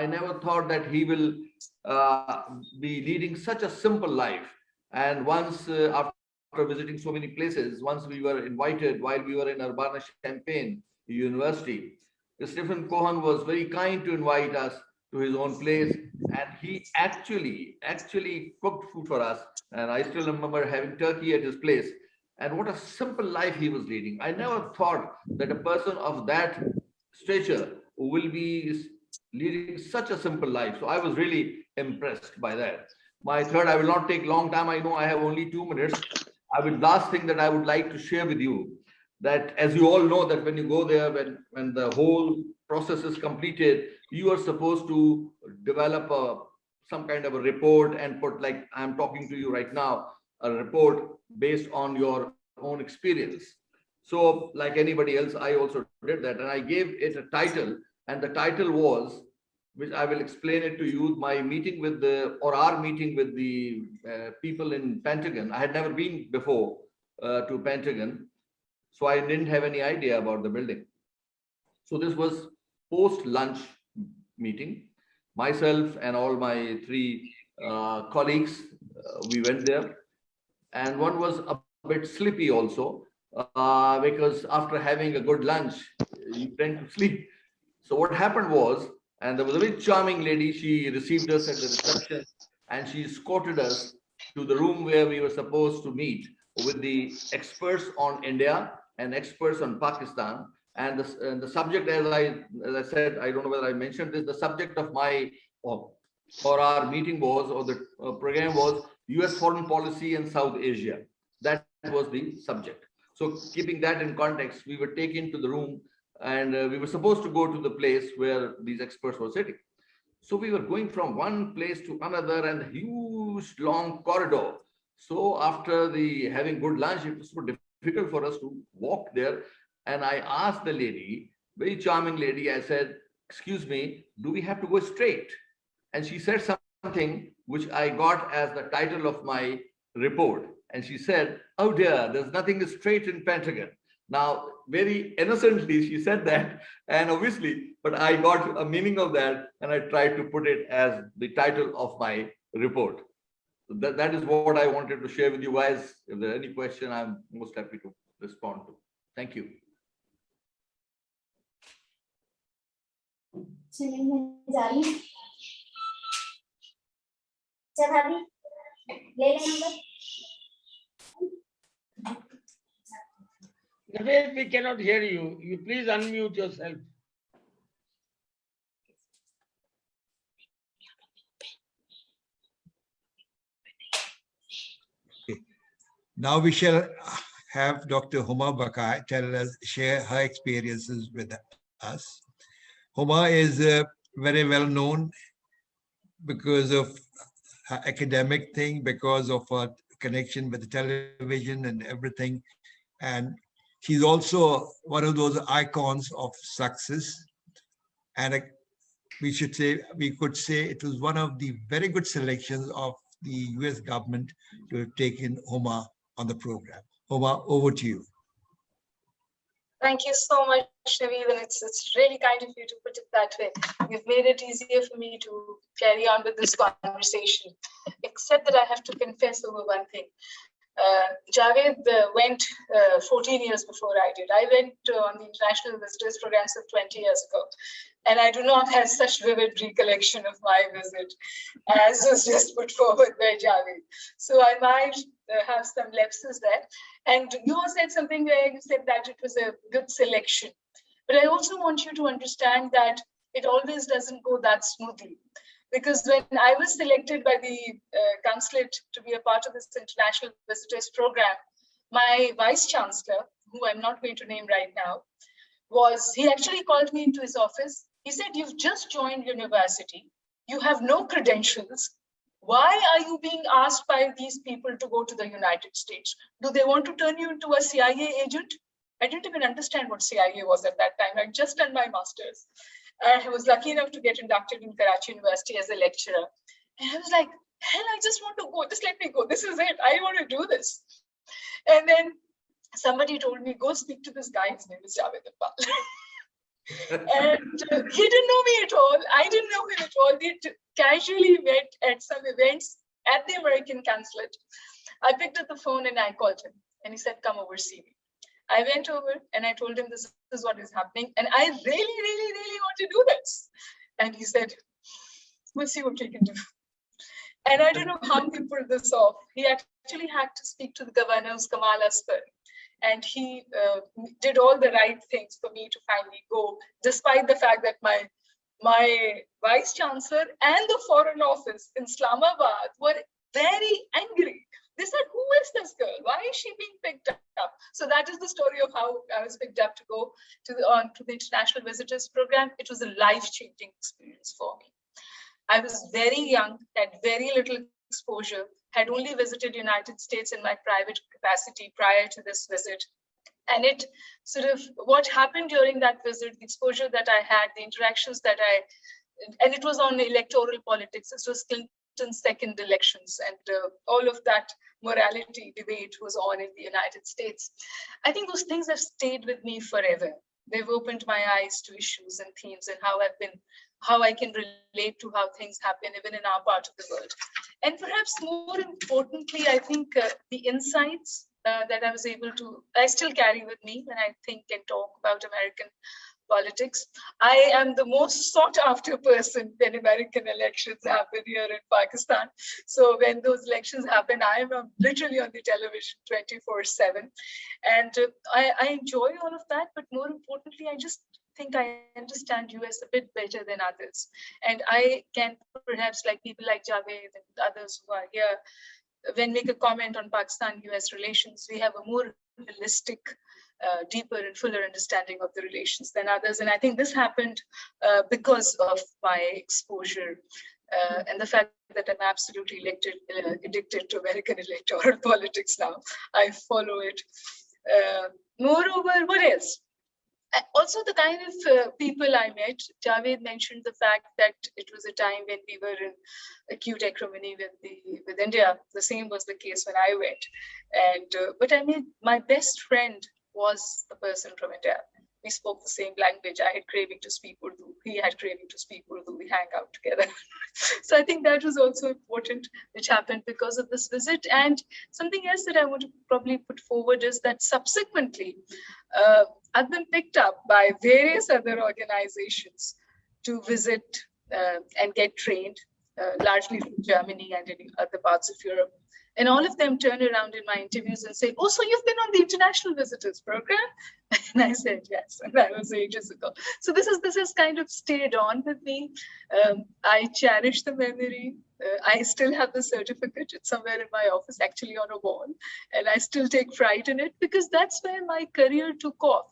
I never thought that he will be leading such a simple life. And once, after visiting so many places, once we were invited while we were in Urbana-Champaign University, Stephen Cohen was very kind to invite us to his own place, and he actually cooked food for us. And I still remember having turkey at his place. And what a simple life he was leading. I never thought that a person of that stature will be leading such a simple life. So I was really impressed by that. My third, I will not take long time. I know I have only 2 minutes. Last thing that I would like to share with you, that as you all know, that when you go there, when the whole process is completed, you are supposed to develop some kind of a report and put, like I'm talking to you right now, a report based on your own experience. So like anybody else, I also did that, and I gave it a title, and the title was, which I will explain it to you, my meeting with our meeting with the people in Pentagon. I had never been before to Pentagon, so I didn't have any idea about the building. So this was post-lunch meeting. Myself and all my 3 colleagues, we went there, and one was a bit sleepy also, because after having a good lunch, you tend to sleep. So what happened was, and there was a very charming lady, she received us at the reception, and she escorted us to the room where we were supposed to meet with the experts on India and experts on Pakistan. And the subject, as I said, I don't know whether I mentioned this, the subject of my or our meeting was, or the program was, US foreign policy in South Asia. That was the subject. So keeping that in context, we were taken to the room, and we were supposed to go to the place where these experts were sitting. So we were going from one place to another, and a huge long corridor. So after having good lunch, it was so difficult for us to walk there. And I asked the lady, very charming lady, I said, excuse me, do we have to go straight? And she said something which I got as the title of my report. And she said, oh dear, there's nothing straight in Pentagon. Now, very innocently, she said that, and obviously, but I got a meaning of that, and I tried to put it as the title of my report. So that is what I wanted to share with you guys. If there are any question, I'm most happy to respond to. Thank you. Naveed, we cannot hear you. You please unmute yourself. Okay. Now we shall have Dr. Huma Bakai share her experiences with us. Huma is very well known because of her academic thing, because of her connection with the television and everything. And she's also one of those icons of success. And we could say it was one of the very good selections of the US government to have taken Huma on the program. Huma, over to you. Thank you so much, Naveed, and it's really kind of you to put it that way. You've made it easier for me to carry on with this conversation, except that I have to confess over one thing. Javed went 14 years before I did. I went on the International Visitors Programs of 20 years ago, and I do not have such vivid recollection of my visit as was just put forward by Javed. So I might have some lapses there. And you said something where you said that it was a good selection. But I also want you to understand that it always doesn't go that smoothly. Because when I was selected by the consulate to be a part of this International Visitors Program, my vice chancellor, who I'm not going to name right now, he actually called me into his office. He said, you've just joined university. You have no credentials. Why are you being asked by these people to go to the United States? Do they want to turn you into a CIA agent? I didn't even understand what CIA was at that time. I'd just done my master's. I was lucky enough to get inducted in Karachi University as a lecturer. And I was like, hell, I just want to go. Just let me go. This is it. I want to do this. And then somebody told me, go speak to this guy. His name is Javed Iqbal. And he didn't know me at all. I didn't know him at all. We casually met at some events at the American consulate. I picked up the phone and I called him. And he said, come over, see me. I went over and I told him this is what is happening. And I really want to do this. And he said, we'll see what we can do. And I don't know how he pulled this off. He actually had to speak to the governor's Kamal Asper. And he did all the right things for me to finally go, despite the fact that my vice chancellor and the foreign office in Islamabad were very angry. They said, who is this girl? Why is she being picked up? So that is the story of how I was picked up to go to the International Visitors Program. It was a life-changing experience for me. I was very young, had very little exposure, had only visited United States in my private capacity prior to this visit. And it sort of, what happened during that visit, the exposure that I had, the interactions that and it was on electoral politics. This was Clinton's second elections, and all of that morality debate was on in the United States. I think those things have stayed with me forever. They've opened my eyes to issues and themes and how I can relate to how things happen even in our part of the world. And perhaps more importantly, I think the insights that I still carry with me when I think and talk about American politics. I am the most sought after person when American elections happen here in Pakistan. So when those elections happen, I am literally on the television 24/7. And I enjoy all of that, but more importantly, I just think I understand US a bit better than others. And I can perhaps, like people like Javed and others who are here, when make a comment on Pakistan-US relations, we have a more holistic, deeper and fuller understanding of the relations than others. And I think this happened because of my exposure and the fact that I'm absolutely addicted to American electoral politics now. I follow it. Moreover, what else? Also, the kind of people I met. Javed mentioned the fact that it was a time when we were in acute acrimony with India. The same was the case when I went. And but I mean, my best friend was a person from India. We spoke the same language. I had craving to speak Urdu. He had craving to speak Urdu. We hang out together. So I think that was also important, which happened because of this visit. And something else that I want to probably put forward is that subsequently, I've been picked up by various other organizations to visit and get trained, largely from Germany and in other parts of Europe. And all of them turn around in my interviews and say, oh, so you've been on the International Visitors Program? And I said, yes, and that was ages ago. So this has kind of stayed on with me. I cherish the memory. I still have the certificate. It's somewhere in my office, actually on a wall. And I still take pride in it because that's where my career took off.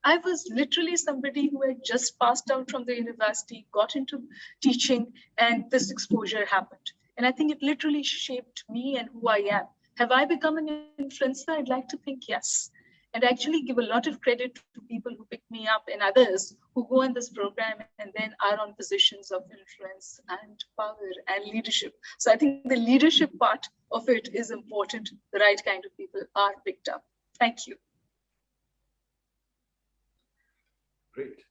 I was literally somebody who had just passed out from the university, got into teaching, and this exposure happened. And I think it literally shaped me and who I am. Have I become an influencer? I'd like to think yes. And actually give a lot of credit to people who pick me up and others who go in this program and then are on positions of influence and power and leadership. So I think the leadership part of it is important. The right kind of people are picked up. Thank you. Great.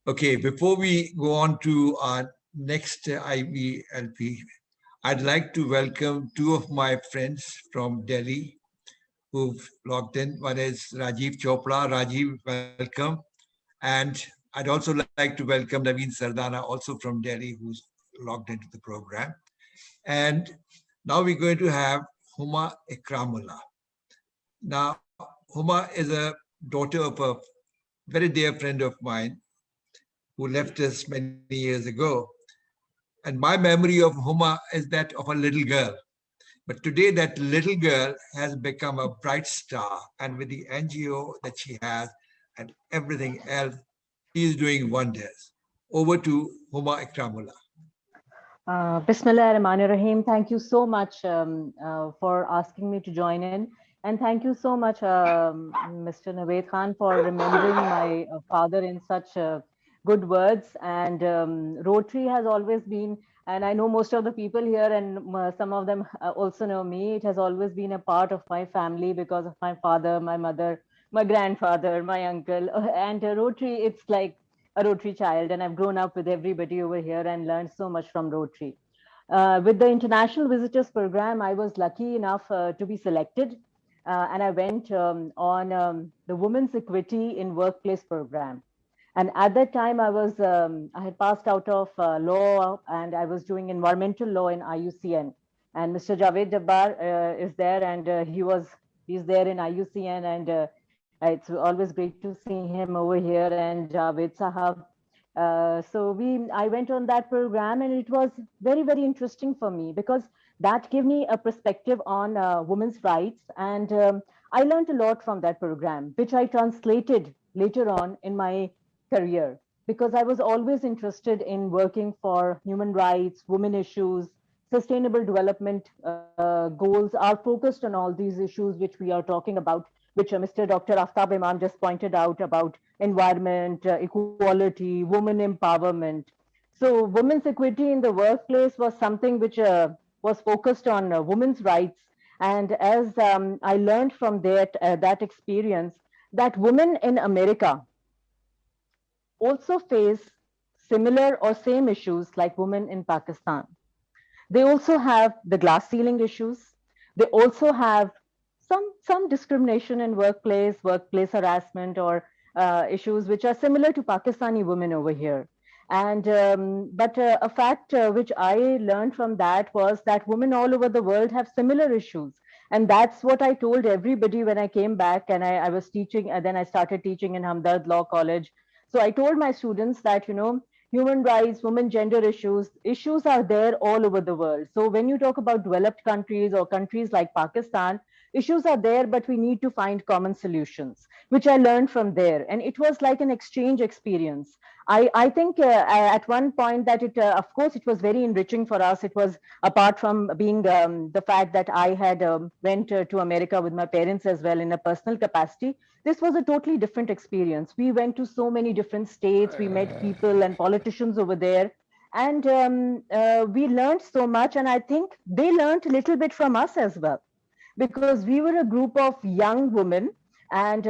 Okay, before we go on to our next IVLP, I'd like to welcome two of my friends from Delhi who've logged in. One is Rajiv Chopra. Rajiv, welcome. And I'd also like to welcome Naveen Sardana, also from Delhi, who's logged into the program. And now we're going to have Huma Ikramullah. Now, Huma is a daughter of a very dear friend of mine who left us many years ago. And my memory of Huma is that of a little girl. But today that little girl has become a bright star. And with the NGO that she has and everything else, she is doing wonders. Over to Huma Ikramullah. Bismillah ar-Rahman ar-Rahim. Thank you so much for asking me to join in. And thank you so much, Mr. Naved Khan, for remembering my father in such good words. And Rotary has always been, and I know most of the people here, and some of them also know me. It has always been a part of my family because of my father, my mother, my grandfather, my uncle, and Rotary. It's like a Rotary child, and I've grown up with everybody over here and learned so much from Rotary. With the International Visitors Program, I was lucky enough to be selected, and I went on the Women's Equity in Workplace program. And at that time, I had passed out of law, and I was doing environmental law in IUCN. And Mr. Javed Jabbar is there, and he's there in IUCN, and it's always great to see him over here, and Javed Sahab. I went on that program, and it was very, very interesting for me because that gave me a perspective on women's rights. And I learned a lot from that program, which I translated later on in my career, because I was always interested in working for human rights, women issues, sustainable development goals are focused on all these issues which we are talking about, which Mr. Dr. Aftab Imam just pointed out about environment, equality, women empowerment. So women's equity in the workplace was something which was focused on women's rights. And as I learned from that experience, that women in America also face similar or same issues like women in Pakistan. They also have the glass ceiling issues. They also have some discrimination in workplace harassment, or issues which are similar to Pakistani women over here. And but a fact which I learned from that was that women all over the world have similar issues. And that's what I told everybody when I came back, and I was teaching, and then I started teaching in Hamdard Law College. So I told my students that, human rights, women gender issues are there all over the world. So when you talk about developed countries or countries like Pakistan, issues are there, but we need to find common solutions, which I learned from there. And it was like an exchange experience. I think at one point that of course, it was very enriching for us. It was, apart from being the fact that I had went to America with my parents as well in a personal capacity, this was a totally different experience. We went to so many different states. We met people and politicians over there. And we learned so much. And I think they learned a little bit from us as well, because we were a group of young women, and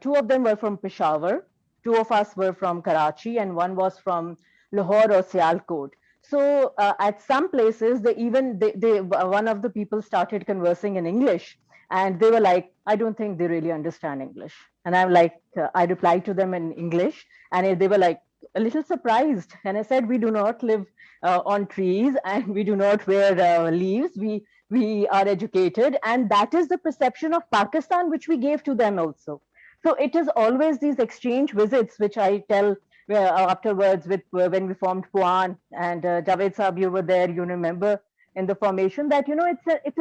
two of them were from Peshawar, two of us were from Karachi, and one was from Lahore or Sialkot. So at some places, one of the people started conversing in English, and they were like, I don't think they really understand English. And I'm like, I replied to them in English, and they were like a little surprised. And I said, we do not live on trees, and we do not wear leaves. We are educated, and that is the perception of Pakistan which we gave to them also. So it is always these exchange visits which I tell afterwards, with when we formed Puan, and Javed Saab, you were there, you remember in the formation, that it's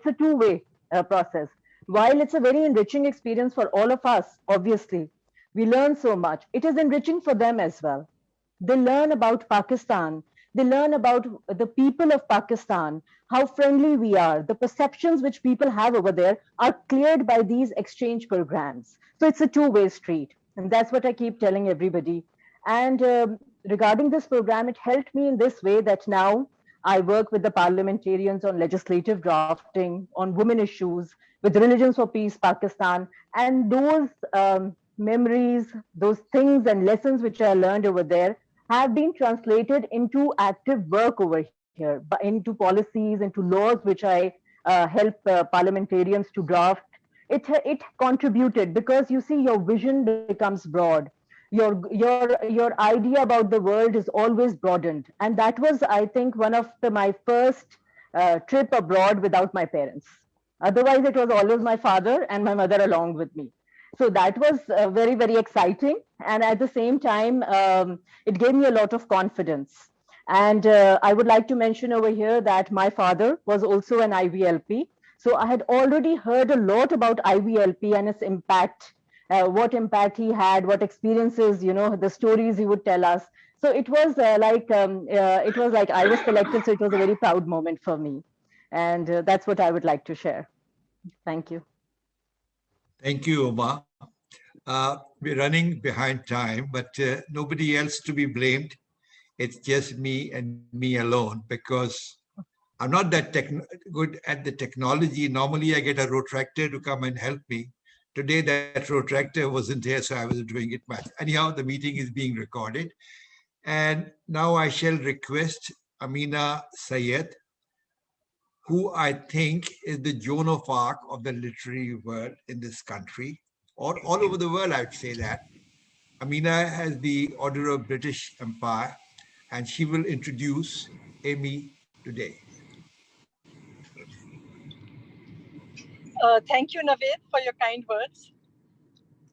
a two-way process. While it's a very enriching experience for all of us, obviously we learn so much, it is enriching for them as well. They learn about Pakistan. They learn about the people of Pakistan, how friendly we are. The perceptions which people have over there are cleared by these exchange programs. So it's a two-way street. And that's what I keep telling everybody. And regarding this program, it helped me in this way that now I work with the parliamentarians on legislative drafting, on women issues, with Religions for Peace Pakistan. And those memories, those things and lessons which I learned over there have been translated into active work over here, into policies, into laws which I help parliamentarians to draft. It contributed, because you see, your vision becomes broad. Your idea about the world is always broadened. And that was, I think, one of my first trip abroad without my parents. Otherwise, it was always my father and my mother along with me. So that was very, very exciting. And at the same time, it gave me a lot of confidence. And I would like to mention over here that my father was also an IVLP. So I had already heard a lot about IVLP and its impact, what impact he had, what experiences, the stories he would tell us. So it was like I was selected. So it was a very proud moment for me. And that's what I would like to share. Thank you. Thank you, Uma. We're running behind time, but nobody else to be blamed. It's just me and me alone, because I'm not that good at the technology. Normally, I get a rotractor to come and help me. Today, that rotractor wasn't here, so I was doing it myself. Anyhow, the meeting is being recorded. And now I shall request Amina Sayed, who I think is the Joan of Arc of the literary world in this country, or all over the world, I would say that. Amina has the Order of British Empire, and she will introduce Amy today. Thank you, Naveed, for your kind words.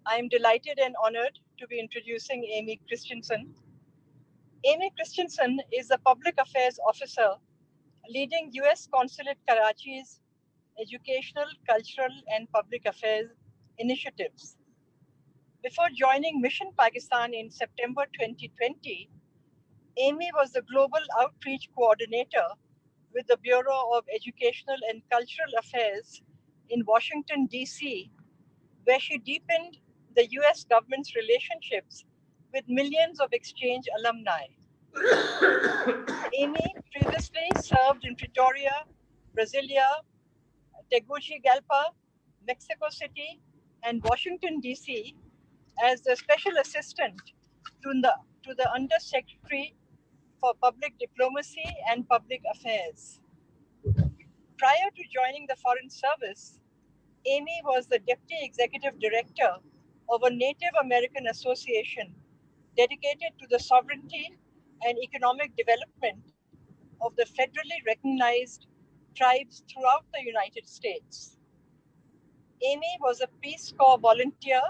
I am delighted and honored to be introducing Amy Christianson. Amy Christianson is a public affairs officer leading U.S. Consulate Karachi's educational, cultural, and public affairs initiatives. Before joining Mission Pakistan in September 2020, Amy was the Global Outreach Coordinator with the Bureau of Educational and Cultural Affairs in Washington, D.C., where she deepened the U.S. government's relationships with millions of exchange alumni. Amy previously served in Pretoria, Brasilia, Tegucigalpa, Mexico City, and Washington, D.C. as the Special Assistant to the Undersecretary for Public Diplomacy and Public Affairs. Prior to joining the Foreign Service, Amy was the Deputy Executive Director of a Native American association dedicated to the sovereignty and economic development of the federally recognized tribes throughout the United States. Amy was a Peace Corps volunteer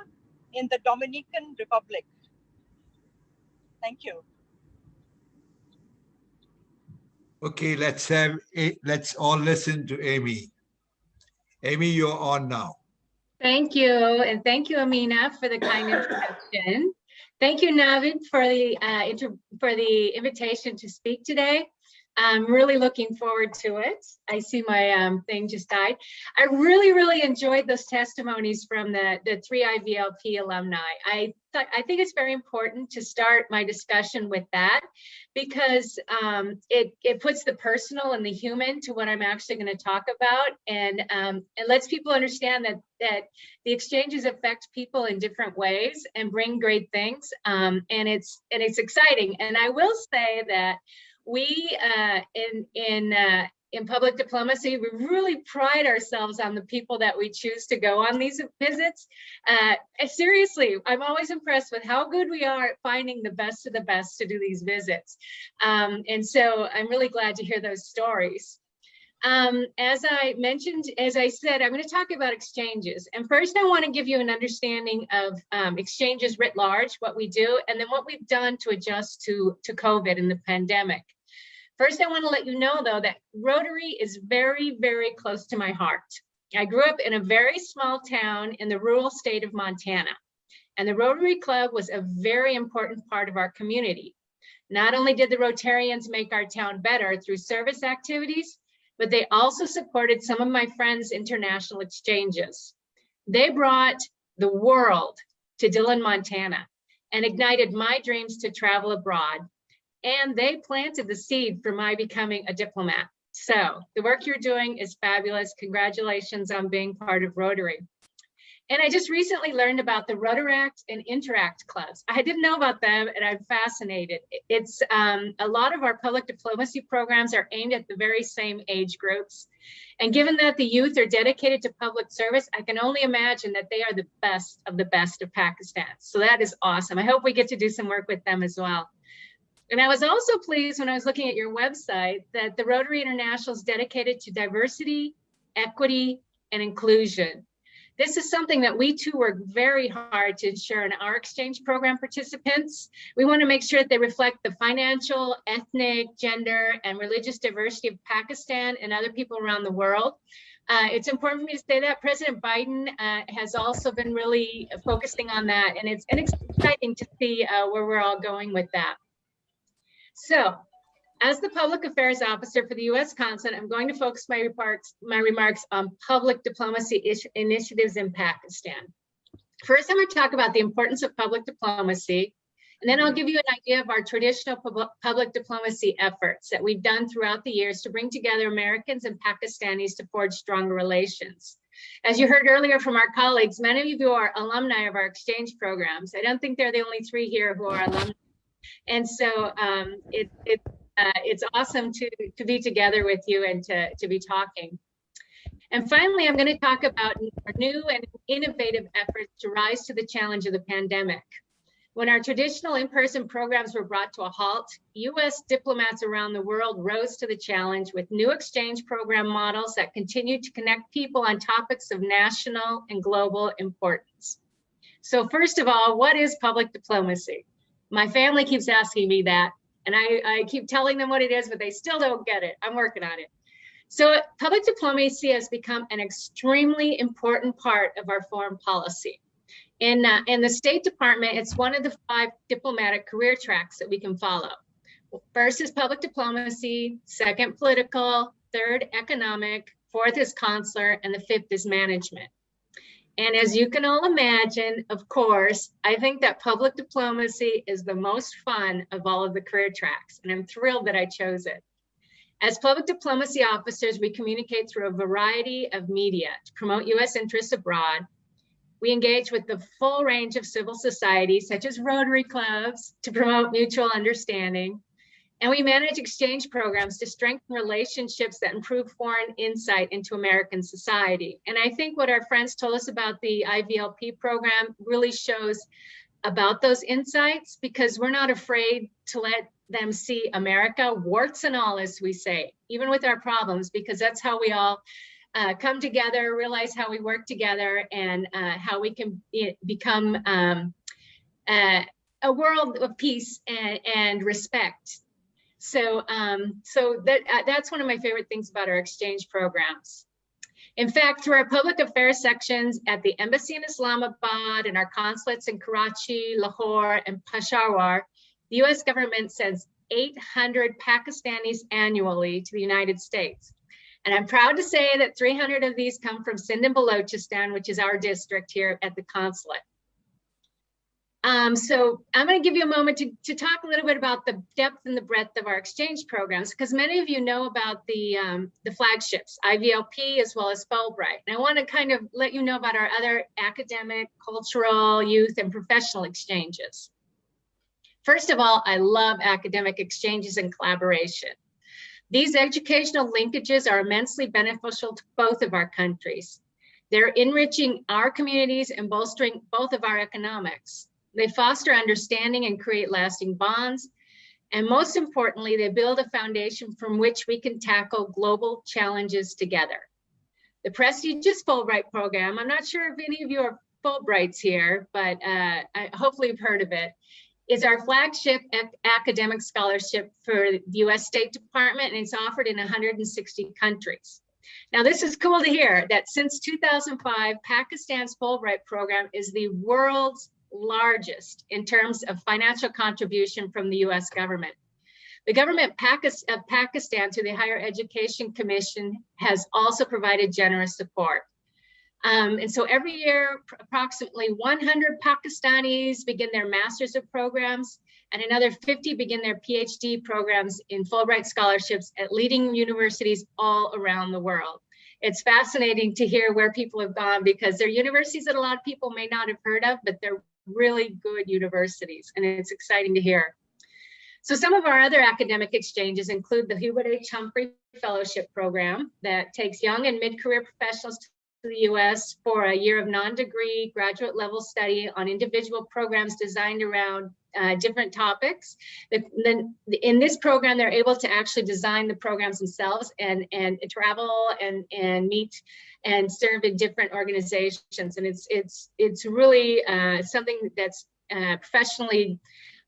in the Dominican Republic. Thank you. Okay, let's all listen to Amy. Amy, you're on now. Thank you, and thank you, Amina, for the kind introduction. Thank you, Navid, for the invitation to speak today. I'm really looking forward to it. I see my thing just died. I really enjoyed those testimonies from the 3IVLP alumni. I think it's very important to start my discussion with that, because it puts the personal and the human to what I'm actually going to talk about, and it lets people understand that the exchanges affect people in different ways and bring great things, and it's exciting. And I will say that we in public diplomacy, we really pride ourselves on the people that we choose to go on these visits. Seriously, I'm always impressed with how good we are at finding the best of the best to do these visits. And so I'm really glad to hear those stories. As I mentioned, as I said, I'm going to talk about exchanges. And first, I want to give you an understanding of exchanges writ large, what we do, and then what we've done to adjust to COVID and the pandemic. First, I want to let you know, though, that Rotary is very close to my heart. I grew up in a very small town in the rural state of Montana, and the Rotary Club was a very important part of our community. Not only did the Rotarians make our town better through service activities, but they also supported some of my friends' international exchanges. They brought the world to Dillon, Montana, and ignited my dreams to travel abroad. And they planted the seed for my becoming a diplomat. So the work you're doing is fabulous. Congratulations on being part of Rotary. And I just recently learned about the Rotaract and Interact clubs. I didn't know about them, and I'm fascinated. It's a lot of our public diplomacy programs are aimed at the very same age groups. And given that the youth are dedicated to public service, I can only imagine that they are the best of Pakistan. So that is awesome. I hope we get to do some work with them as well. And I was also pleased when I was looking at your website that the Rotary International is dedicated to diversity, equity, and inclusion. This is something that we too work very hard to ensure in our exchange program participants. We want to make sure that they reflect the financial, ethnic, gender, and religious diversity of Pakistan and other people around the world. It's important for me to say that President Biden has also been really focusing on that, and it's exciting to see where we're all going with that. So, as the Public Affairs Officer for the U.S. Consulate, I'm going to focus my remarks on public diplomacy initiatives in Pakistan. First, I'm going to talk about the importance of public diplomacy, and then I'll give you an idea of our traditional public diplomacy efforts that we've done throughout the years to bring together Americans and Pakistanis to forge stronger relations. As you heard earlier from our colleagues, many of you are alumni of our exchange programs. I don't think they're the only 3 here who are alumni. And so it's awesome to be together with you and to be talking. And finally, I'm going to talk about our new and innovative efforts to rise to the challenge of the pandemic. When our traditional in-person programs were brought to a halt, U.S. diplomats around the world rose to the challenge with new exchange program models that continue to connect people on topics of national and global importance. So first of all, what is public diplomacy? My family keeps asking me that, and I keep telling them what it is, but they still don't get it. I'm working on it. So public diplomacy has become an extremely important part of our foreign policy. In the State Department, it's one of the 5 diplomatic career tracks that we can follow. First is public diplomacy, second political, third economic, fourth is consular, and the 5th is management. And as you can all imagine, of course, I think that public diplomacy is the most fun of all of the career tracks, and I'm thrilled that I chose it. As public diplomacy officers, we communicate through a variety of media to promote U.S. interests abroad. We engage with the full range of civil society, such as Rotary clubs, to promote mutual understanding. And we manage exchange programs to strengthen relationships that improve foreign insight into American society. And I think what our friends told us about the IVLP program really shows about those insights, because we're not afraid to let them see America, warts and all, as we say, even with our problems, because that's how we all come together, realize how we work together, and how we can become a world of peace and respect. So, that's one of my favorite things about our exchange programs. In fact, through our public affairs sections at the Embassy in Islamabad and our consulates in Karachi, Lahore, and Peshawar, the US government sends 800 Pakistanis annually to the United States. And I'm proud to say that 300 of these come from Sindh and Balochistan, which is our district here at the consulate. So I'm going to give you a moment to talk a little bit about the depth and the breadth of our exchange programs, because many of you know about the flagships, IVLP as well as Fulbright. And I want to kind of let you know about our other academic, cultural, youth, and professional exchanges. First of all, I love academic exchanges and collaboration. These educational linkages are immensely beneficial to both of our countries. They're enriching our communities and bolstering both of our economics. They foster understanding and create lasting bonds. And most importantly, they build a foundation from which we can tackle global challenges together. The prestigious Fulbright program, I'm not sure if any of you are Fulbrights here, but hopefully you've heard of it, is our flagship academic scholarship for the US State Department, and it's offered in 160 countries. Now, this is cool to hear that since 2005, Pakistan's Fulbright program is the world's largest in terms of financial contribution from the US government. The government of Pakistan, through the Higher Education Commission, has also provided generous support. And so every year, approximately 100 Pakistanis begin their Masters of Programs, and another 50 begin their PhD programs in Fulbright scholarships at leading universities all around the world. It's fascinating to hear where people have gone, because they're universities that a lot of people may not have heard of, but they're really good universities, and it's exciting to hear. So some of our other academic exchanges include the Hubert H. Humphrey Fellowship Program that takes young and mid-career professionals to the US for a year of non-degree graduate level study on individual programs designed around different topics. Then in this program, they're able to actually design the programs themselves and travel and meet and serve in different organizations. And it's really something that's professionally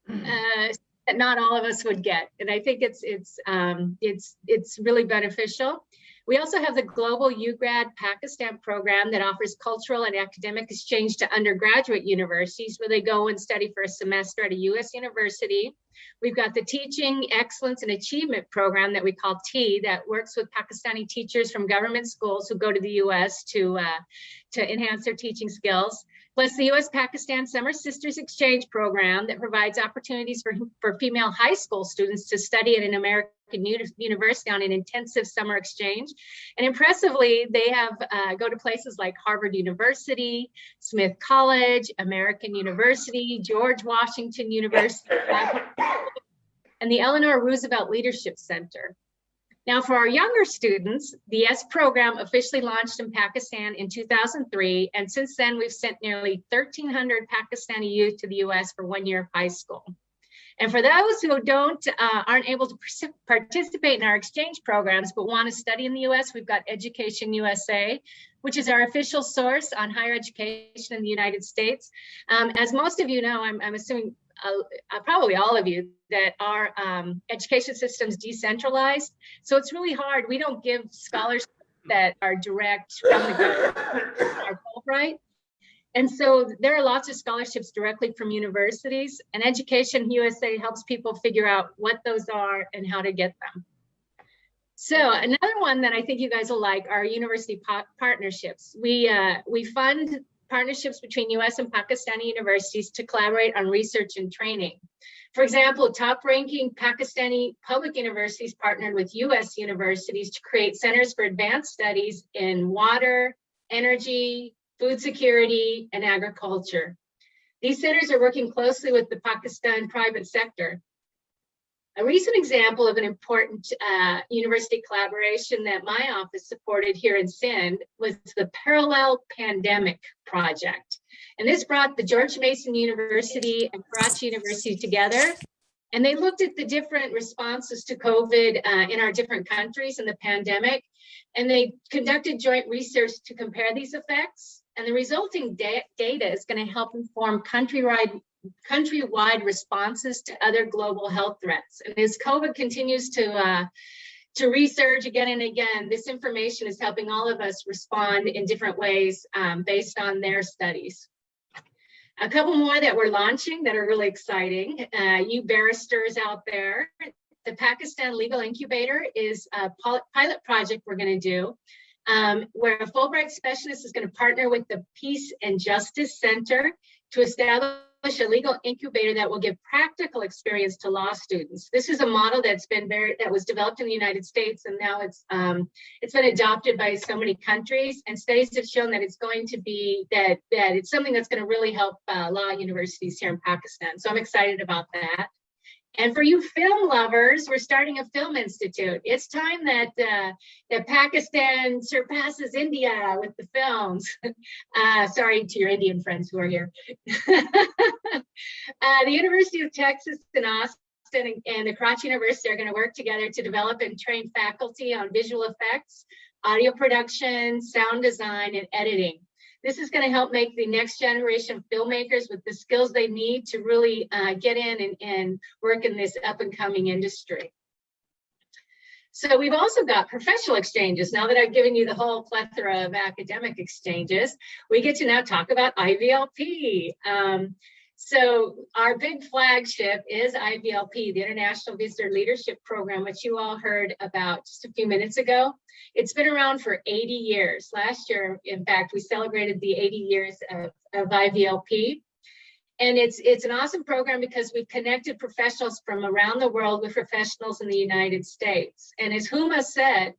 that not all of us would get. And I think it's really beneficial. We also have the Global UGrad Pakistan program that offers cultural and academic exchange to undergraduate universities, where they go and study for a semester at a US university. We've got the Teaching Excellence and Achievement program that we call T, that works with Pakistani teachers from government schools who go to the US to enhance their teaching skills. plus the U.S.-Pakistan Summer Sisters Exchange Program that provides opportunities for female high school students to study at an American university on an intensive summer exchange. And impressively, they have go to places like Harvard University, Smith College, American University, George Washington University, and the Eleanor Roosevelt Leadership Center. Now, for our younger students, the S program officially launched in Pakistan in 2003, and since then we've sent nearly 1,300 Pakistani youth to the US for 1 year of high school. And for those who aren't able to participate in our exchange programs but want to study in the US, we've got Education USA, which is our official source on higher education in the United States. As most of you know, I'm assuming probably all of you, that our education system's decentralized. So it's really hard. We don't give scholarships that are direct from the government, our Fulbright. And so there are lots of scholarships directly from universities, and Education USA helps people figure out what those are and how to get them. So another one that I think you guys will like are university partnerships. We fund partnerships between US and Pakistani universities to collaborate on research and training. For example, top-ranking Pakistani public universities partnered with US universities to create centers for advanced studies in water, energy, food security, and agriculture. These centers are working closely with the Pakistan private sector. A recent example of an important university collaboration that my office supported here in Sindh was the Parallel Pandemic Project. And this brought the George Mason University and Karachi University together. And they looked at the different responses to COVID in our different countries in the pandemic. And they conducted joint research to compare these effects. And the resulting data is going to help inform countrywide responses to other global health threats. And as COVID continues to resurge again and again, this information is helping all of us respond in different ways based on their studies. A couple more that we're launching that are really exciting. You barristers out there, the Pakistan Legal Incubator is a pilot project we're going to do where a Fulbright specialist is going to partner with the Peace and Justice Center to establish a legal incubator that will give practical experience to law students. This is a model that was developed in the United States, and now it's been adopted by so many countries. And studies have shown that it's going to be that it's something that's going to really help law universities here in Pakistan. So I'm excited about that. And for you film lovers, we're starting a film institute. It's time that Pakistan surpasses India with the films. Sorry to your Indian friends who are here. The University of Texas in Austin and the Karachi University are going to work together to develop and train faculty on visual effects, audio production, sound design, and editing. This is going to help make the next generation of filmmakers with the skills they need to really get in and work in this up and coming industry. So we've also got professional exchanges. Now that I've given you the whole plethora of academic exchanges, we get to now talk about IVLP. So our big flagship is IVLP, the International Visitor Leadership Program, which you all heard about just a few minutes ago. It's been around for 80 years. Last year, in fact, we celebrated the 80 years of IVLP. And it's an awesome program because we've connected professionals from around the world with professionals in the United States. And as Huma said,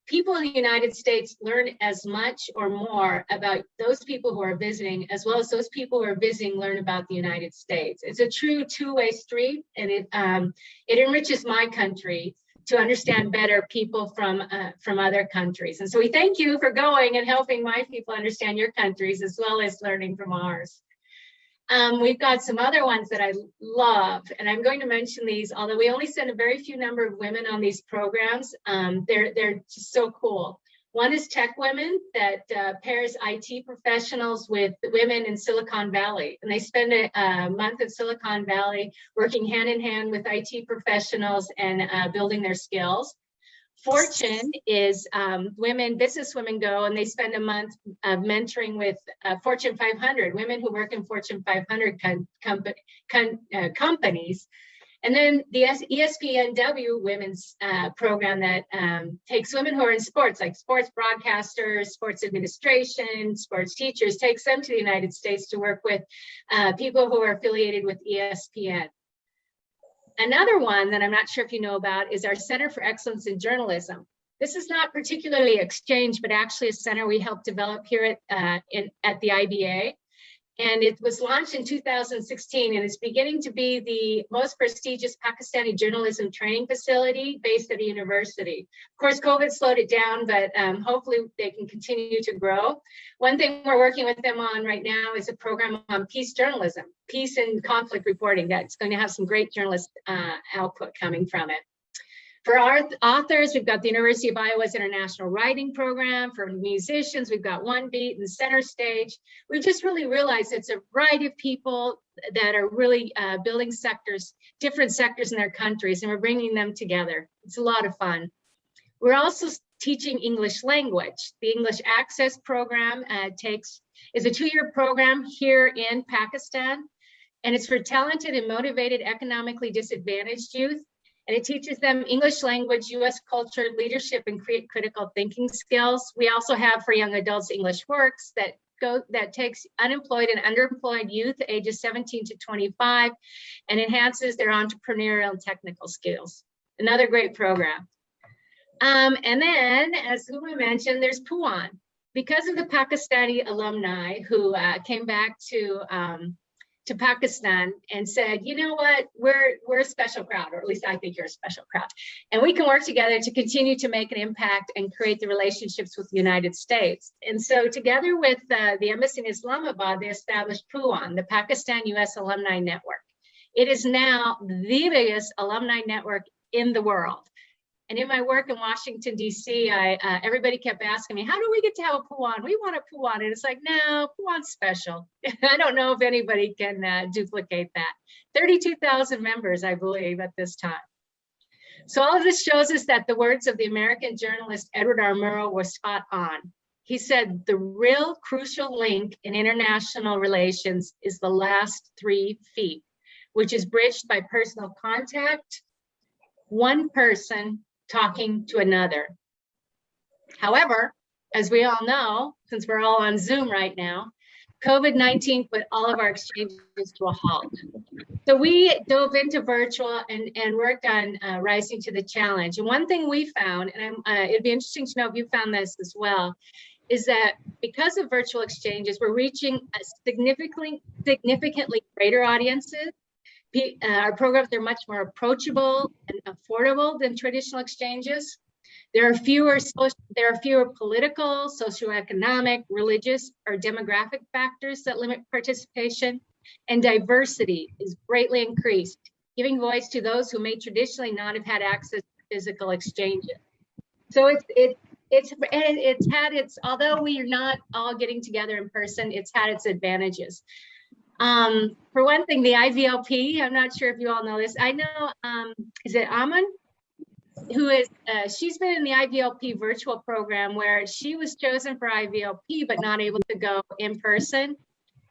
people in the United States learn as much or more about those people who are visiting, as well as those people who are visiting learn about the United States. It's a true two-way street, and it enriches my country to understand better people from other countries. And so we thank you for going and helping my people understand your countries as well as learning from ours. We've got some other ones that I love, and I'm going to mention these, although we only send a very few number of women on these programs. They're just so cool. One is Tech Women that pairs IT professionals with women in Silicon Valley, and they spend a month in Silicon Valley working hand in hand with IT professionals and building their skills. Fortune is business women go and they spend a month mentoring with Fortune 500, women who work in Fortune 500 companies. And then the ESPNW women's program that takes women who are in sports, like sports broadcasters, sports administration, sports teachers, takes them to the United States to work with people who are affiliated with ESPN. Another one that I'm not sure if you know about is our Center for Excellence in Journalism. This is not particularly exchange, but actually a center we helped develop here at the IBA. And it was launched in 2016, and it's beginning to be the most prestigious Pakistani journalism training facility based at the university. Of course, COVID slowed it down, but hopefully they can continue to grow. One thing we're working with them on right now is a program on peace journalism, peace and conflict reporting. That's going to have some great journalist output coming from it. For our authors, we've got the University of Iowa's International Writing Program. For musicians, we've got One Beat and Center Stage. We've just really realized it's a variety of people that are really building sectors, different sectors in their countries, and we're bringing them together. It's a lot of fun. We're also teaching English language. The English Access Program is a 2-year program here in Pakistan, and it's for talented and motivated economically disadvantaged youth. And it teaches them English language, US culture, leadership, and critical thinking skills. We also have for young adults English Works that takes unemployed and underemployed youth ages 17 to 25 and enhances their entrepreneurial and technical skills. Another great program. And then, as Huma mentioned, there's Puan. Because of the Pakistani alumni who came back to Pakistan and said, you know what, we're a special crowd, or at least I think you're a special crowd. And we can work together to continue to make an impact and create the relationships with the United States. And so together with the embassy in Islamabad, they established PUAN, the Pakistan US Alumni Network. It is now the biggest alumni network in the world. And in my work in Washington, D.C., everybody kept asking me, how do we get to have a Puan? We want a Puan. And it's like, no, Puan's special. I don't know if anybody can duplicate that. 32,000 members, I believe, at this time. So all of this shows us that the words of the American journalist Edward R. Murrow were spot on. He said, the real crucial link in international relations is the last 3 feet, which is bridged by personal contact, one person talking to another. However, as we all know, since we're all on Zoom right now, COVID-19 put all of our exchanges to a halt. So we dove into virtual and worked on rising to the challenge. And one thing we found, and it'd be interesting to know if you found this as well, is that because of virtual exchanges, we're reaching a significantly greater audiences. Our programs are much more approachable and affordable than traditional exchanges. There are fewer political, socioeconomic, religious, or demographic factors that limit participation, and diversity is greatly increased, giving voice to those who may traditionally not have had access to physical exchanges. So it's had its, although we are not all getting together in person, it's had its advantages. For one thing, the IVLP, I'm not sure if you all know this. I know, is it Aman? Who is, she's been in the IVLP virtual program where she was chosen for IVLP, but not able to go in person.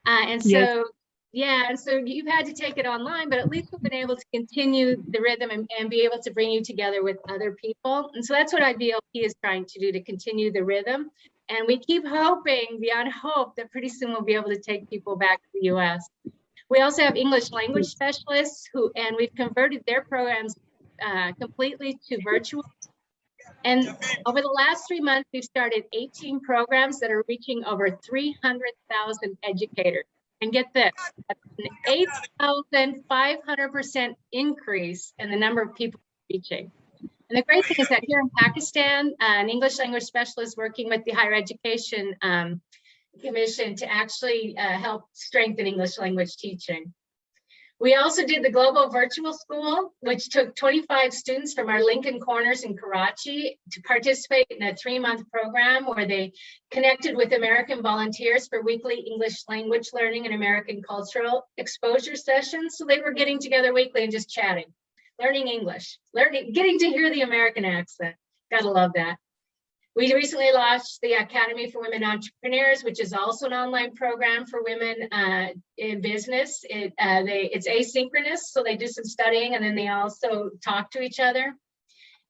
And so, yes. Yeah, and so you've had to take it online, but at least we've been able to continue the rhythm and be able to bring you together with other people. And so that's what IVLP is trying to do, to continue the rhythm. And we keep hoping beyond hope that pretty soon we'll be able to take people back to the US. We also have English language specialists and we've converted their programs completely to virtual. And over the last 3 months, we've started 18 programs that are reaching over 300,000 educators. And get this, that's an 8,500% increase in the number of people reaching. And the great thing is that here in Pakistan, an English language specialist working with the Higher Education Commission to actually help strengthen English language teaching. We also did the Global Virtual School, which took 25 students from our Lincoln Corners in Karachi to participate in a 3-month program where they connected with American volunteers for weekly English language learning and American cultural exposure sessions. So they were getting together weekly and just chatting, learning English, getting to hear the American accent. Gotta love that. We recently launched the Academy for Women Entrepreneurs, which is also an online program for women in business. It's asynchronous, so they do some studying and then they also talk to each other.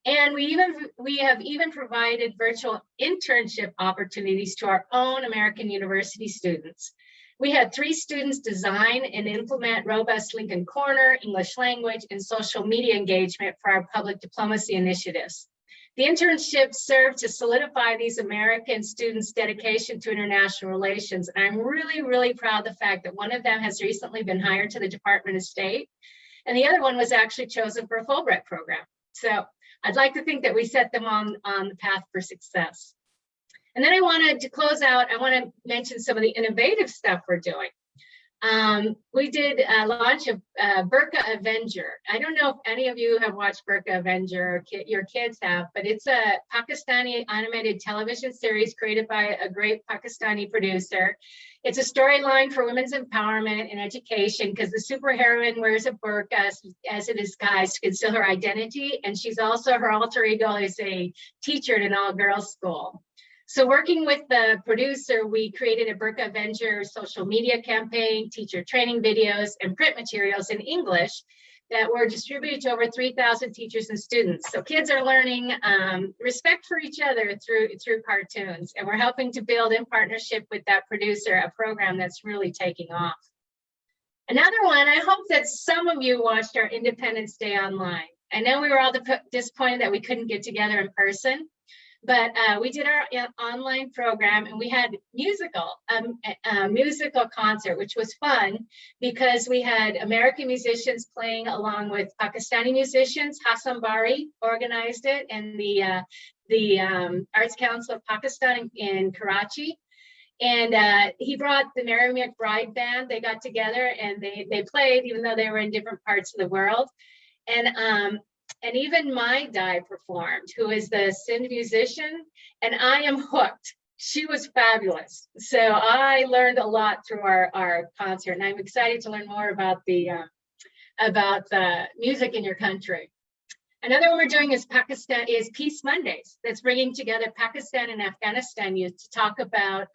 And we have even provided virtual internship opportunities to our own American University students. We had 3 students design and implement robust Lincoln Corner, English language, and social media engagement for our public diplomacy initiatives. The internships serve to solidify these American students' dedication to international relations. And I'm really, really proud of the fact that one of them has recently been hired to the Department of State, and the other one was actually chosen for a Fulbright program. So I'd like to think that we set them on the path for success. And then I wanted to close out, I want to mention some of the innovative stuff we're doing. We did a launch of Burqa Avenger. I don't know if any of you have watched Burqa Avenger, or your kids have, but it's a Pakistani animated television series created by a great Pakistani producer. It's a storyline for women's empowerment and education because the superheroine wears a burqa as a disguise to conceal her identity. And she's also, her alter ego is a teacher at an all-girls school. So working with the producer, we created a Burqa Avenger social media campaign, teacher training videos, and print materials in English that were distributed to over 3,000 teachers and students. So kids are learning respect for each other through cartoons. And we're helping to build in partnership with that producer a program that's really taking off. Another one, I hope that some of you watched our Independence Day online. I know we were all disappointed that we couldn't get together in person. But we did our online program and we had a musical concert, which was fun because we had American musicians playing along with Pakistani musicians. Hassan Bari organized it, and the Arts Council of Pakistan in Karachi. And he brought the Mary McBride band. They got together and they played, even though they were in different parts of the world. And even my Di performed, who is the Sindh musician, and I am hooked. She was fabulous. So I learned a lot through our concert, and I'm excited to learn more about the music in your country. Another one we're doing is Peace Mondays. That's bringing together Pakistan and Afghanistan youth to talk about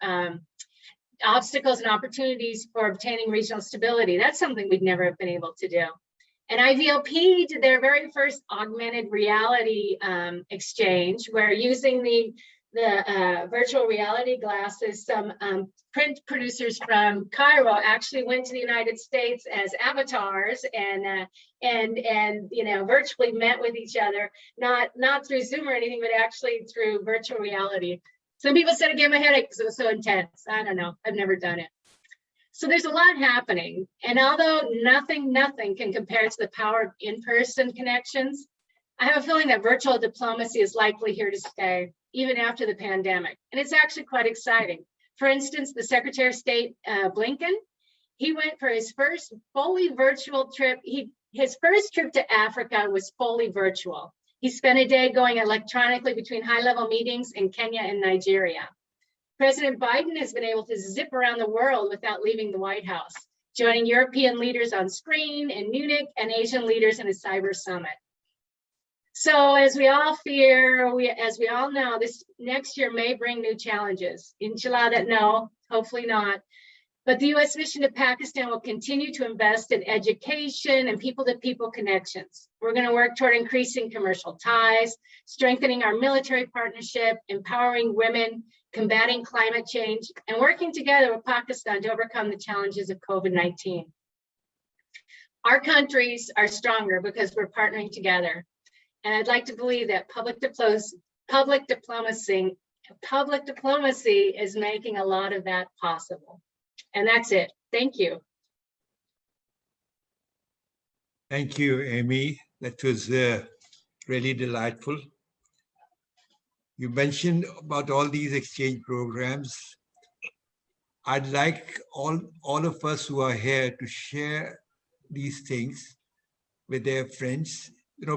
obstacles and opportunities for obtaining regional stability. That's something we'd never have been able to do. And IVLP did their very first augmented reality exchange, where using the virtual reality glasses, some print producers from Cairo actually went to the United States as avatars and virtually met with each other, not through Zoom or anything, but actually through virtual reality. Some people said it gave them a headache because it was so intense. I don't know. I've never done it. So there's a lot happening. And although nothing can compare to the power of in-person connections, I have a feeling that virtual diplomacy is likely here to stay, even after the pandemic. And it's actually quite exciting. For instance, the Secretary of State, Blinken, he went for his first fully virtual trip. His first trip to Africa was fully virtual. He spent a day going electronically between high-level meetings in Kenya and Nigeria. President Biden has been able to zip around the world without leaving the White House, joining European leaders on screen in Munich and Asian leaders in a cyber summit. So as we all know, this next year may bring new challenges. Inshallah that no, hopefully not. But the U.S. mission to Pakistan will continue to invest in education and people-to-people connections. We're going to work toward increasing commercial ties, strengthening our military partnership, empowering women, combating climate change, and working together with Pakistan to overcome the challenges of COVID-19. Our countries are stronger because we're partnering together. And I'd like to believe that public diplomacy is making a lot of that possible. And that's it. Thank you. Thank you, Amy. That was really delightful. You mentioned about all these exchange programs. I'd like all of us who are here to share these things with their friends,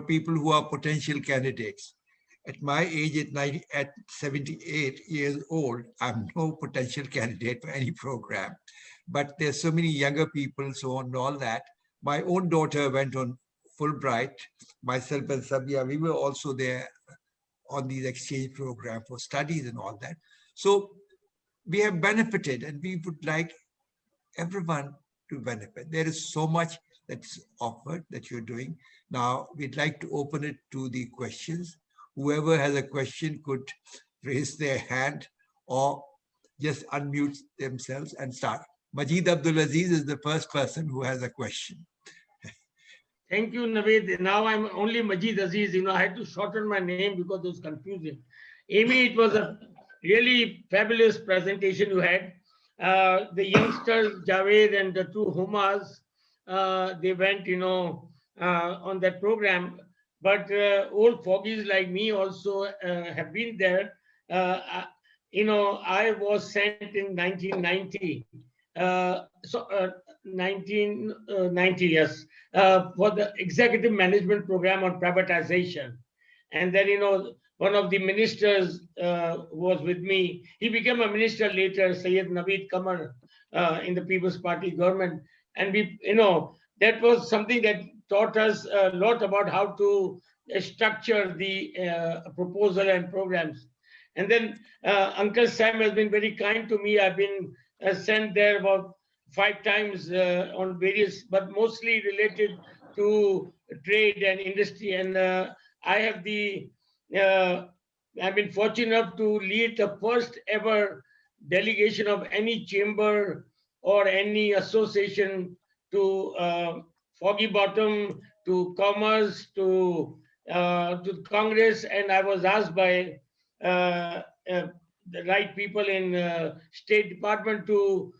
people who are potential candidates. At my age, at 78 years old, I'm no potential candidate for any program. But there's so many younger people, so on and all that. My own daughter went on Fulbright. Myself and Sabia, we were also there on these exchange programs for studies and all that. So we have benefited, and we would like everyone to benefit. There is so much that's offered that you're doing. Now, we'd like to open it to the questions. Whoever has a question could raise their hand or just unmute themselves and start. Majid Abdul Aziz is the first person who has a question. Thank you, Naveed. Now I'm only Majid Aziz. I had to shorten my name because it was confusing. Amy, it was a really fabulous presentation you had. The youngsters, Javed and the two Humas, they went, on that program. But old fogies like me also have been there. I was sent in 1990. 1990, yes, for the executive management program on privatization. And then, one of the ministers was with me. He became a minister later, Sayyid Naveed Kamar, in the People's Party government. And we, that was something that taught us a lot about how to structure the proposal and programs. And then Uncle Sam has been very kind to me. I've been sent there about 5 times on various, but mostly related to trade and industry. And I've been fortunate enough to lead the first ever delegation of any chamber or any association to Foggy Bottom, to Commerce, to Congress. And I was asked by the right people in State Department to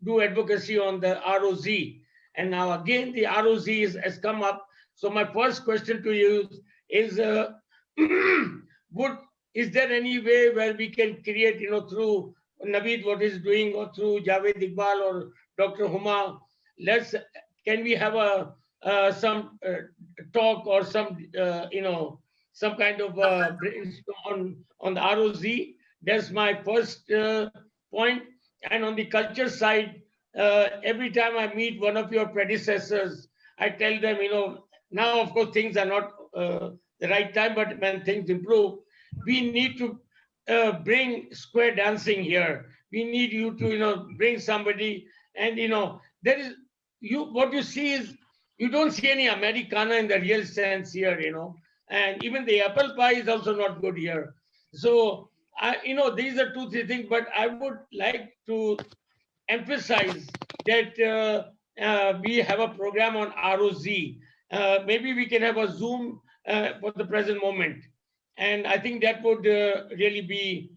do advocacy on the ROZ. And now again, the ROZ has come up. So my first question to you is, is there any way where we can create, through Naveed what is doing, or through Javed Iqbal or Dr. Huma, can we have some talk or some kind of brainstorm on the ROZ? That's my first point. And on the culture side, every time I meet one of your predecessors, I tell them, now of course things are not the right time, but when things improve, we need to bring square dancing here. We need you to, bring somebody. And, there is, what you see is, you don't see any Americana in the real sense here, and even the apple pie is also not good here. So, these are 2-3 things, but I would like to emphasize that we have a program on ROZ. Maybe we can have a Zoom for the present moment. And I think that would really be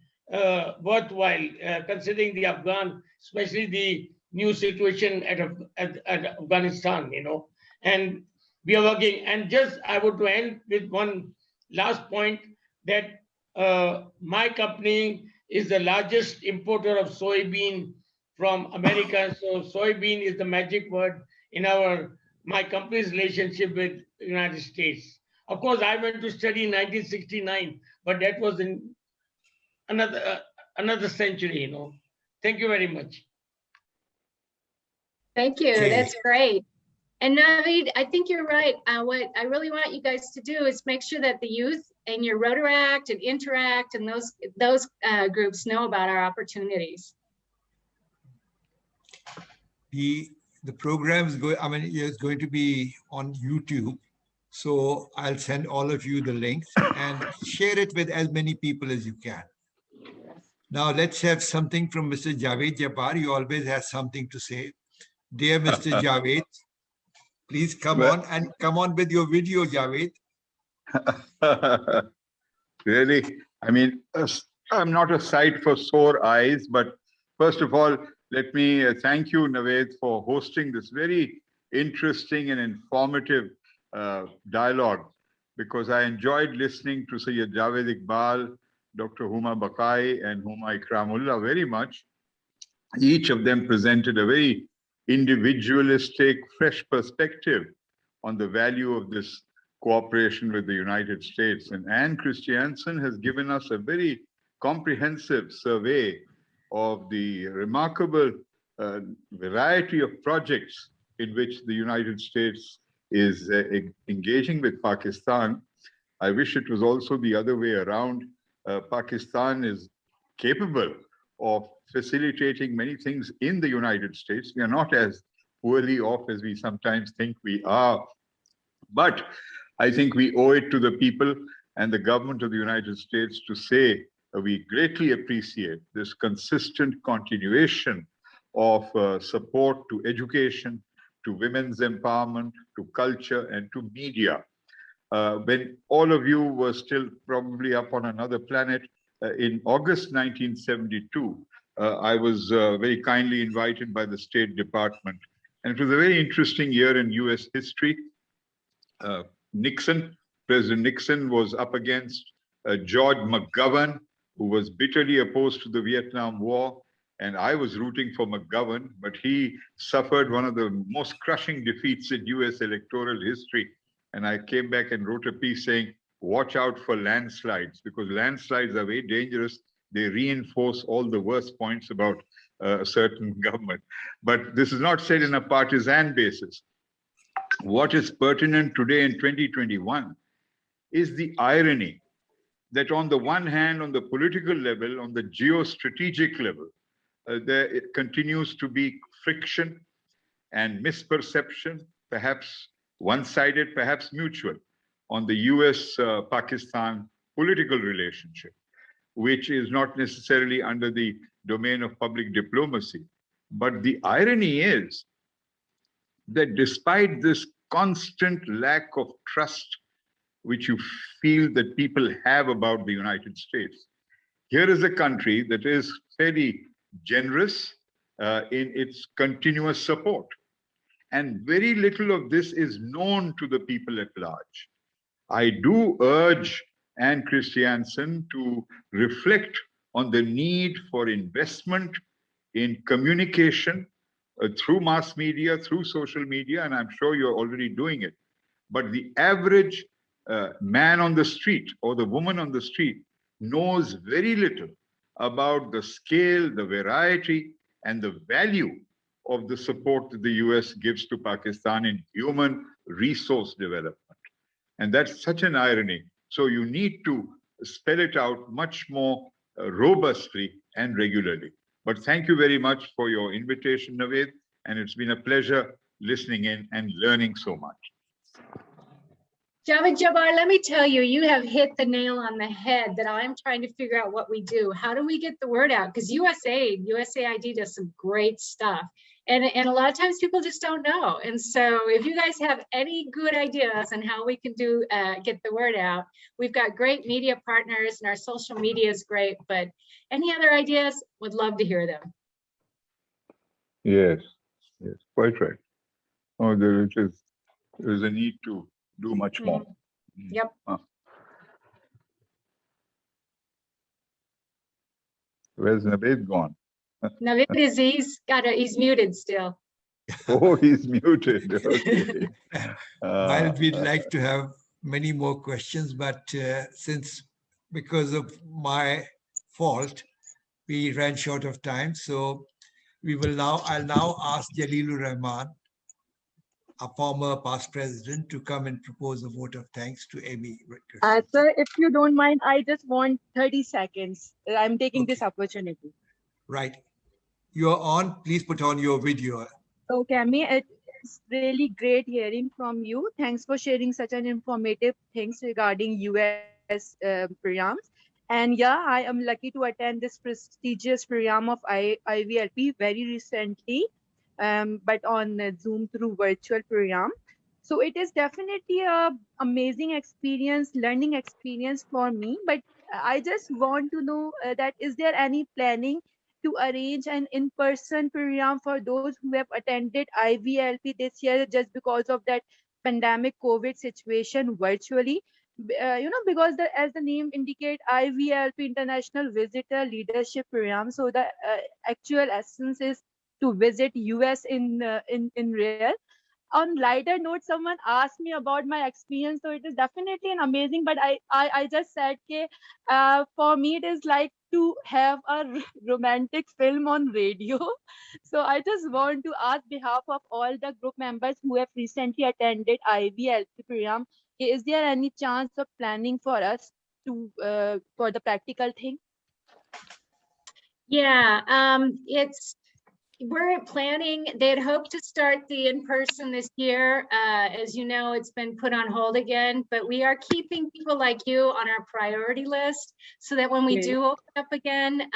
worthwhile, considering the Afghan, especially the new situation at Afghanistan, and we are working. And just I would to end with one last point, that my company is the largest importer of soybean from America. So soybean is the magic word in my company's relationship with the United States. Of course, I went to study in 1969, but that was in another century, Thank you very much. Thank you. Okay. That's great. And Naveed, I think you're right. What I really want you guys to do is make sure that the youth and your Rotaract and Interact and those groups know about our opportunities. The program is it's going to be on YouTube. So I'll send all of you the links and share it with as many people as you can. Now let's have something from Mr. Javed Jabbar. He always has something to say. Dear Mr. Javed, please come on with your video, Javed. Really? I'm not a sight for sore eyes, but first of all, let me thank you, Naveed, for hosting this very interesting and informative dialogue, because I enjoyed listening to Sayyid Javed Iqbal, Dr. Huma Bakai, and Huma Ikramullah very much. Each of them presented a very individualistic, fresh perspective on the value of this cooperation with the United States. And Anne Christianson has given us a very comprehensive survey of the remarkable variety of projects in which the United States is engaging with Pakistan. I wish it was also the other way around. Pakistan is capable of facilitating many things in the United States. We are not as poorly off as we sometimes think we are. But I think we owe it to the people and the government of the United States to say we greatly appreciate this consistent continuation of support to education, to women's empowerment, to culture, and to media. When all of you were still probably up on another planet, in August 1972, I was very kindly invited by the State Department. And it was a very interesting year in US history. President Nixon was up against George McGovern, who was bitterly opposed to the Vietnam War. And I was rooting for McGovern, but he suffered one of the most crushing defeats in US electoral history. And I came back and wrote a piece saying, watch out for landslides, because landslides are very dangerous. They reinforce all the worst points about a certain government. But this is not said in a partisan basis. What is pertinent today in 2021 is the irony that on the one hand, on the political level, on the geostrategic level, there it continues to be friction and misperception, perhaps one-sided, perhaps mutual, on the US-Pakistan political relationship, which is not necessarily under the domain of public diplomacy. But the irony is that despite this constant lack of trust which you feel that people have about the United States, here is a country that is fairly generous in its continuous support. And very little of this is known to the people at large. I do urge Anne Christianson to reflect on the need for investment in communication through mass media, through social media, and I'm sure you're already doing it. But the average man on the street or the woman on the street knows very little about the scale, the variety, and the value of the support that the US gives to Pakistan in human resource development. And that's such an irony. So you need to spell it out much more robustly and regularly. But thank you very much for your invitation, Naveed. And it's been a pleasure listening in and learning so much. Javed Jabbar, let me tell you, you have hit the nail on the head that I'm trying to figure out what we do. How do we get the word out? Because USAID does some great stuff. And a lot of times people just don't know. And so if you guys have any good ideas on how we can do get the word out, we've got great media partners and our social media is great, but any other ideas, would love to hear them. Yes, yes, quite right. Oh, there is a need to do much more. Yep. Where's Naveed gone? Naveed is, he's muted still. Oh, he's muted. Okay. While we'd like to have many more questions, but because of my fault, we ran short of time. So I'll now ask Jalilur Rahman, a former past president, to come and propose a vote of thanks to Amy. Sir, if you don't mind, I just want 30 seconds. I'm taking this opportunity. Right. You're on. Please put on your video. Okay, Amy, it's really great hearing from you. Thanks for sharing such an informative things regarding US programs. And yeah, I am lucky to attend this prestigious program of IVLP very recently, but on Zoom through virtual program. So it is definitely an amazing experience, learning experience for me. But I just want to know that is there any planning to arrange an in-person program for those who have attended IVLP this year just because of that pandemic COVID situation virtually? Because as the name indicate, IVLP International Visitor Leadership Program. So the actual essence is to visit US in real. On lighter note, someone asked me about my experience, so it is definitely an amazing. But I just said, for me it is like to have a romantic film on radio. So I just want to ask behalf of all the group members who have recently attended IVLP program, Is there any chance of planning for us to for the practical thing? Yeah, we're planning, they had hoped to start the in-person this year. As you know, it's been put on hold again, but we are keeping people like you on our priority list so that when we Great. do open up again,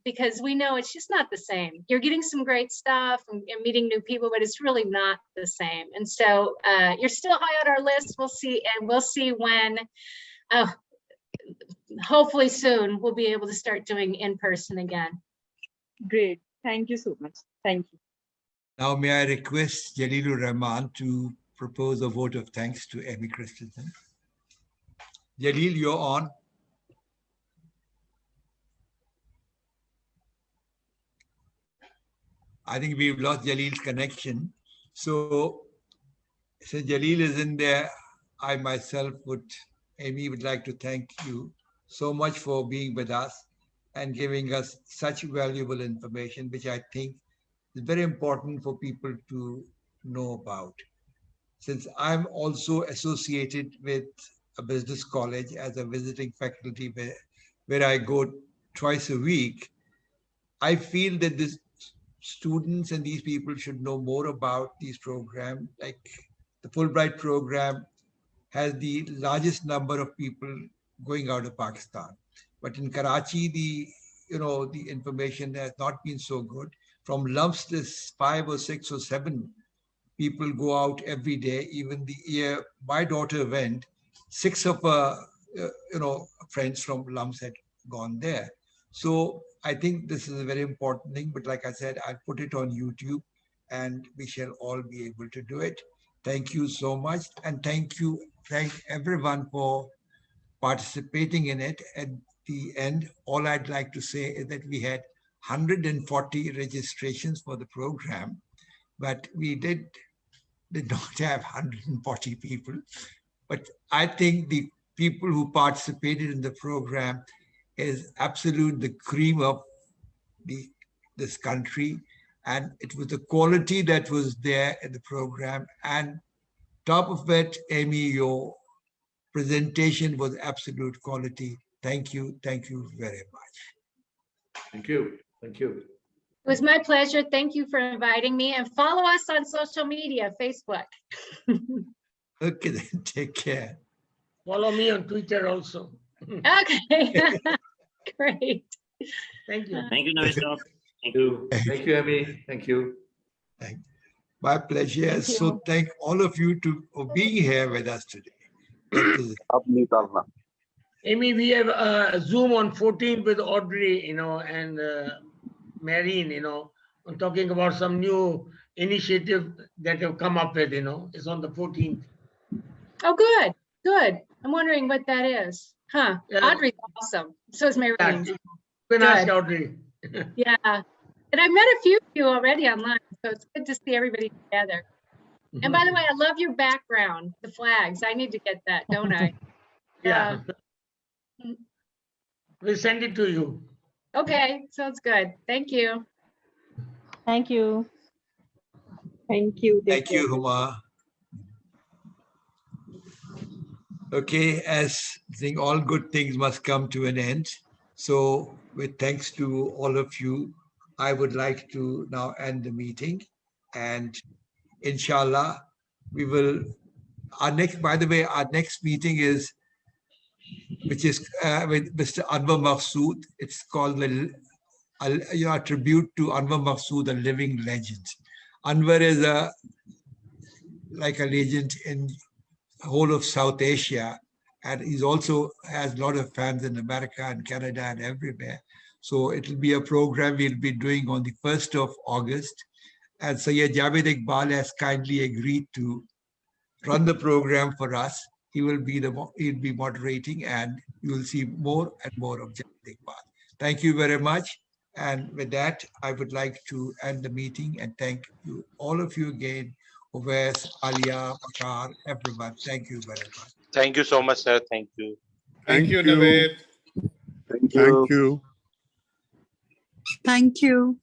because we know it's just not the same. You're getting some great stuff and meeting new people, but it's really not the same. And so you're still high on our list. We'll see, and we'll see when, hopefully soon, we'll be able to start doing in-person again. Great. Thank you so much. Thank you. Now, may I request Jalilur Rahman to propose a vote of thanks to Amy Christensen. Jalil, you're on. I think we've lost Jalil's connection. So, since Jalil is in there, I myself Amy would like to thank you so much for being with us and giving us such valuable information, which I think is very important for people to know about. Since I'm also associated with a business college as a visiting faculty where I go twice a week, I feel that these students and these people should know more about these programs. Like the Fulbright program has the largest number of people going out of Pakistan. But in Karachi, the information has not been so good. From lumps, there's 5 or 6 or 7 people go out every day. Even the year my daughter went, 6 of her, friends from lumps had gone there. So I think this is a very important thing. But like I said, I'll put it on YouTube, and we shall all be able to do it. Thank you so much, and thank everyone for participating in it. At the end, all I'd like to say is that we had 140 registrations for the program, but we did not have 140 people. But I think the people who participated in the program is absolute the cream of this country, and it was the quality that was there in the program. And top of it, Amy, your presentation was absolute quality. Thank you very much. Thank you. It was my pleasure. Thank you for inviting me, and follow us on social media, Facebook. Okay, then take care. Follow me on Twitter also. Okay, great. Thank you. Thank you, Navid. Thank you. Thank you, Amy. Thank you. My pleasure. So thank all of you for being here with us today. Amy, we have a Zoom on 14th with Audrey, and Marine, on talking about some new initiative that have come up with, it's on the 14th. Oh, good. I'm wondering what that is. Huh? Yeah. Audrey's awesome. So is Marine. Yeah, you can ask Audrey. Yeah. And I've met a few of you already online, so it's good to see everybody together. And by the way, I love your background, the flags. I need to get that, don't I? Yeah. We'll send it to you. Okay, sounds good. Thank you. Thank you. Thank you. Thank you, Huma. Okay, as I think all good things must come to an end. So with thanks to all of you, I would like to now end the meeting. And inshallah, we will, our next meeting is, which is with Mr. Anwar Maqsood. It's called a tribute to Anwar Maqsood, a living legend. Anwar is like a legend in the whole of South Asia, and he's also has a lot of fans in America and Canada and everywhere. So it will be a program we'll be doing on the 1st of August. And Sayyid Javed Iqbal has kindly agreed to run the program for us. He'll be moderating, and you will see more and more of Javed Iqbal. Thank you very much. And with that, I would like to end the meeting and thank you, all of you again, Uwais, Alia, Bakar, everyone. Thank you very much. Thank you so much, sir. Thank you. Thank you, Navid. Thank you. Thank you. Thank you.